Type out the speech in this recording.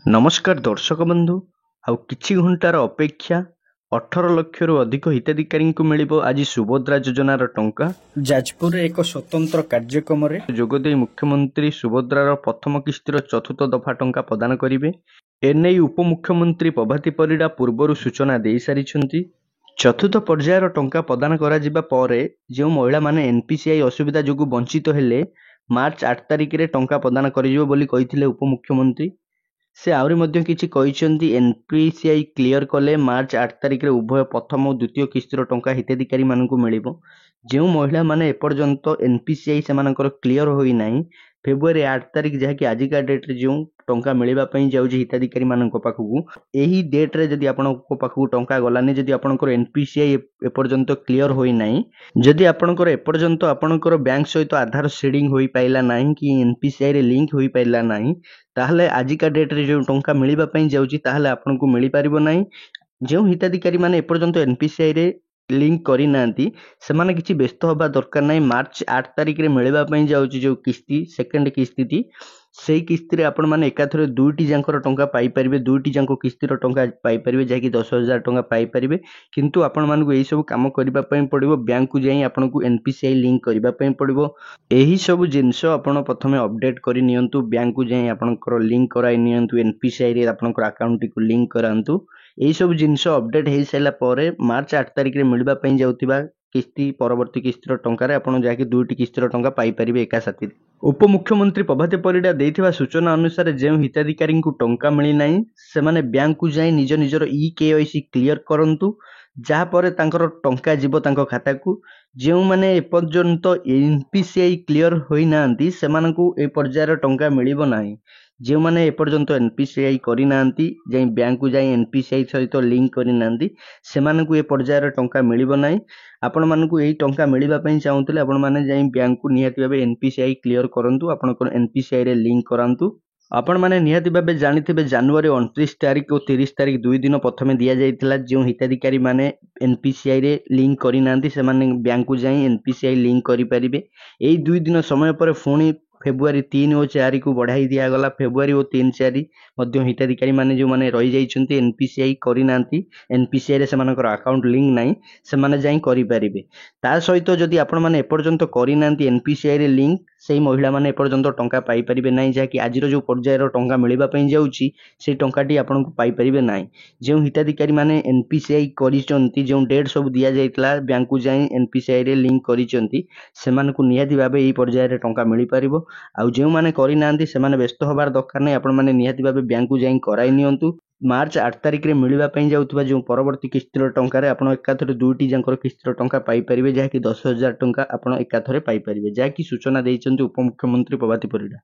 नमस्कार दर्शक बंधु आउ किछि घंटार अपेक्षा 18 लक्षरू अधिक हिताधिकारी मिलिबो आज सुभद्रा योजनार टंका। जाजपुर एक स्वतंत्र कार्यक्रम रे जोगदेई मुख्यमंत्री सुभद्रार प्रथम किस्तिर चतुर्थ दफा टंका प्रदान करिवे। एने उपमुख्यमंत्री प्रभाती परिडा पूर्वरु सूचना देई सारिछंती। चतुर्थ पर्यायर टंका प्रदान करा जिबा परे जो महिला माने एनपीसीआई असुविधा जोगु वंचित हेले मार्च 8 तारिख रे टंका प्रदान करिजो बोली कहिथिले उपमुख्यमंत्री। से आउरी मध्य किछि कहिसेंती एनपीसीआई क्लियर कले मार्च 8 तारिख रे उभय प्रथम और द्वितीय किस्तिर टंका हिताधिकारी मानकु मिलिबो। जो महिला माने एपर्यंत एनपीसीआई सेमानकर क्लियर होई नाही फेब्रुआरी 8 तारिख जहाँकि आजिका डेट रे जो टंका मिलिबा पई जाउछि हिताधिकारी मानक पाखकु एही डेट रे जदि आपनको पाखकु टंका गलानी जदि आपनकर एनपीसीआई एपर्यंत क्लियर होई नाही जदि आपनकर एपर्यंत आपनकर बैंक सहित आधार शेडिंग होई पाइला नाही कि एनपीसीआई रे लिंक होई पाइला नाही ताहले आजिका डेट रे जो टंका मिलिबा पई जाउछि ताहले आपनकु मिलि पारिबो नाही। जो हिताधिकारी माने एपर्यंत एनपीसीआई रे लिंक करी नांती सेमाने किछि व्यस्त होबा दरकार नाही। मार्च 8 तारिख रे मिलिबा पई जाउछि जो किस्ती सेकंड किस्ती सेही किस्ती रे आपण माने एकाथरे दुईटी जांकर टंका पाई परिबे दुईटी जांको किस्तीर टंका पाई परिबे जाकी 10,000 टंका पाई परिबे। किंतु आपण मानकु एही सब काम करिबा पई पड़िबो बैंक को जाई आपनकु एनपीसीआई लिंक करिबा पई पड़िबो। एही सब जिंस आपण प्रथमे अपडेट करि नियंतु बैंक को जाई आपनकर लिंक कराई नियंतु एनपीसीआई रे आपनकर अकाउंट को लिंक करांतु। एही सब जिंस अपडेट हेई सैला परे मार्च 8 तारिख रे मिलबा पई जाउतिबा किस्ती परवर्ती किस्तीर टंका आपण जाकी दुईटी किस्तीर टंका पाई परिबे एका साथी। उपमुख्यमंत्री प्रभाती परिडा देइथिबा सूचना अनुसार जे हिताधिकारी को टंका मिली नाही सेमाने बैंक को जाई निज निजर केवाईसी क्लियर करंतु जहा परे तांकर टंका जीवो तांको खाता को। जे माने एपर्यंत एनपीसीआई क्लियर होई नांती सेमानकु ए पर्यायर टंका मिलिबो नाही। जे माने एपर्यंत एनपीसीआई करि नांती जे बैंक को जाई एनपीसीआई सहित लिंक करि नांती सेमानकु ए पर्यायर टंका मिलिबो नाही। आपण मानकु एही टंका मिलिबा पई चाहुतले आपण माने जाई बैंक को निहाती भाबे एनपीसीआई क्लियर करंतु आपनकर एनपीसीआई रे लिंक करांतु। आपण माने निहाती भाबे जानिथिबे जनवरी 29 तारिख और 30 तारिख दुई दिन प्रथमे दिया जाइथिला जो हिताधिकारी माने एनपीसीआई रे लिंक करि नांती सेमाने बैंक को जाई एनपीसीआई लिंक करि परिबे। एही दुई दिन समय पर फोनी फेब्रुआरी 3 और 4 को बढ़ाई दिया गला। फेब्रुआरी और 3 4 मध्य हिताधिकारी माने जो माने रही जाइछन्ती एनपीसीआई करि नांती एनपीसीआई रे सेमानकर अकाउंट लिंक नाही सेमाने जाई करि परिबे। ता सहित जदि आपण माने एपर्यंत करि नांती एनपीसीआई रे लिंक सेही महिला माने एपर्यंत टंका पाई परिबे नाही जाकी आजिर जो पर्यायर टंका मिलिबा पई जाउछि से टंकाटी आपनकु पाई परिबे नाही। जे हिताधिकारी माने एनपीसीआई करिचन्ती जो डेट सब दिया जाइतला बैंक को जाई एनपीसीआई रे लिंक करिचन्ती सेमानकु निहाती भाबे एही पर्यायर टंका मिलि परिबो। आउ जे माने करि नांती सेमाने व्यस्त होबार दरकार नै आपण माने निहाती भाबे बैंक को जाई कराई नियंतु। मार्च 8 तारिख रे मिलिबा पई जाउतबा जो परवर्ती किस्तीर टंका रे आपण एकाथरे दुईटी जांकर किस्तीर टंका पाई परिबे जाकी 10,000 टंका आपण एकाथरे पाई परिबे जाकी सूचना देइचन्ती उपमुख्यमंत्री प्रभाती परिडा।